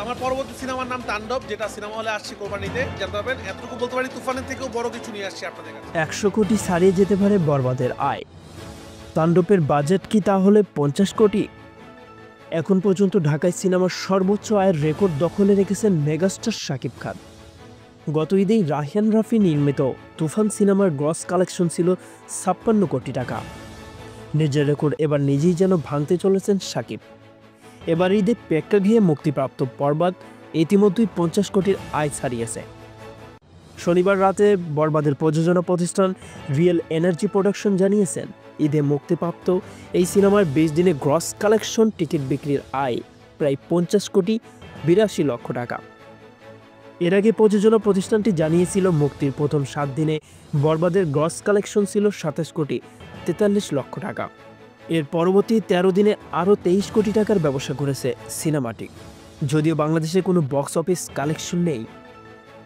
আমার পরবর্তী সিনেমার নাম তাণ্ডব, যেটা সিনেমা হলে আসছে কোরবানিতে। জানতে পারবেন, এতটুকু বলতে পারি তুফানের থেকেও বড় কিছু নিয়ে আসছে আপনাদের কাছে। 100 কোটি ছাড়িয়ে যেতে পারে বরবাদের আয়। তাণ্ডবের বাজেট কি তাহলে 50 কোটি? এখন পর্যন্ত ঢাকায় সিনেমার সর্বোচ্চ আয়ের রেকর্ড দখলে রেখেছেন মেগাস্টার শাকিব খান। গত ঈদেই রায়হান রাফি নির্মিত তুফান সিনেমার গ্রস কালেকশন ছিল 56 কোটি টাকা। নিজের রেকর্ড এবার নিজেই যেন ভাঙতে চলেছেন শাকিব। এবার ঈদে প্রেক্ষাগৃহে মুক্তিপ্রাপ্ত বরবাদ ইতিমধ্যেই 50 কোটির আয় ছাড়িয়েছে। শনিবার রাতে বরবাদের প্রযোজনা প্রতিষ্ঠান রিয়েল এনার্জি প্রোডাকশন জানিয়েছেন, ঈদে মুক্তিপ্রাপ্ত এই সিনেমার 20 দিনে গ্রস কালেকশন টিকিট বিক্রির আয় প্রায় 50 কোটি 82 লক্ষ টাকা। এর আগে প্রযোজনা প্রতিষ্ঠানটি জানিয়েছিল, মুক্তির প্রথম 7 দিনে বরবাদের গ্রস কালেকশন ছিল 27 কোটি 43 লক্ষ টাকা। এর পরবর্তী 13 দিনে আরও 23 কোটি টাকার ব্যবসা করেছে সিনেমাটি। যদিও বাংলাদেশে কোনো বক্স অফিস কালেকশন নেই,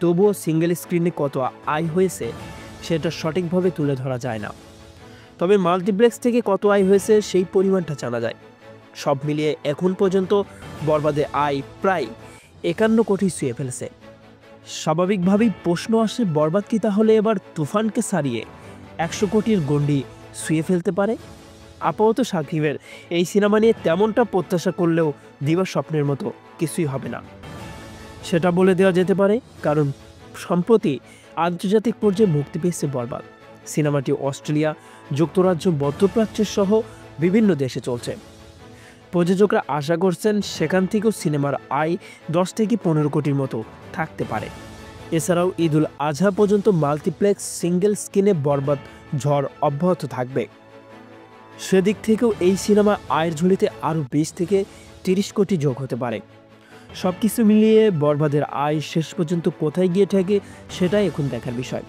তবুও সিঙ্গেল স্ক্রিনে কত আয় হয়েছে সেটা সঠিকভাবে তুলে ধরা যায় না। তবে মাল্টিপ্লেক্স থেকে কত আয় হয়েছে সেই পরিমাণটা জানা যায়। সব মিলিয়ে এখন পর্যন্ত বরবাদে আয় প্রায় 51 কোটি ছুঁয়ে ফেলেছে। স্বাভাবিকভাবেই প্রশ্ন আসে, বরবাদ কি তাহলে এবার তুফানকে ছাড়িয়ে 100 কোটির গণ্ডি ছুঁয়ে ফেলতে পারে? আপাতত শাকিবের এই সিনেমা নিয়ে তেমনটা প্রত্যাশা করলেও দিবা স্বপ্নের মতো কিছুই হবে না সেটা বলে দেওয়া যেতে পারে, কারণ সম্প্রতি আন্তর্জাতিক পর্যায়ে মুক্তি পেয়েছে বরবাদ। সিনেমাটি অস্ট্রেলিয়া, যুক্তরাজ্য, মধ্যপ্রাচ্য সহ বিভিন্ন দেশে চলছে। প্রযোজকরা আশা করছেন সেখান থেকেও সিনেমার আয় 10 থেকে 15 কোটির মতো থাকতে পারে। এছাড়াও ঈদুল আজহা পর্যন্ত মাল্টিপ্লেক্স সিঙ্গেল স্ক্রিনে বরবাদ ঝড় অব্যাহত থাকবে। সেদিক থেকেও এই সিনেমা আয়ের ঝুলিতে আরও 20 থেকে 30 কোটি যোগ হতে পারে। সব কিছু মিলিয়ে বরবাদের আয় শেষ পর্যন্ত কোথায় গিয়ে ঠেকে সেটাই এখন দেখার বিষয়।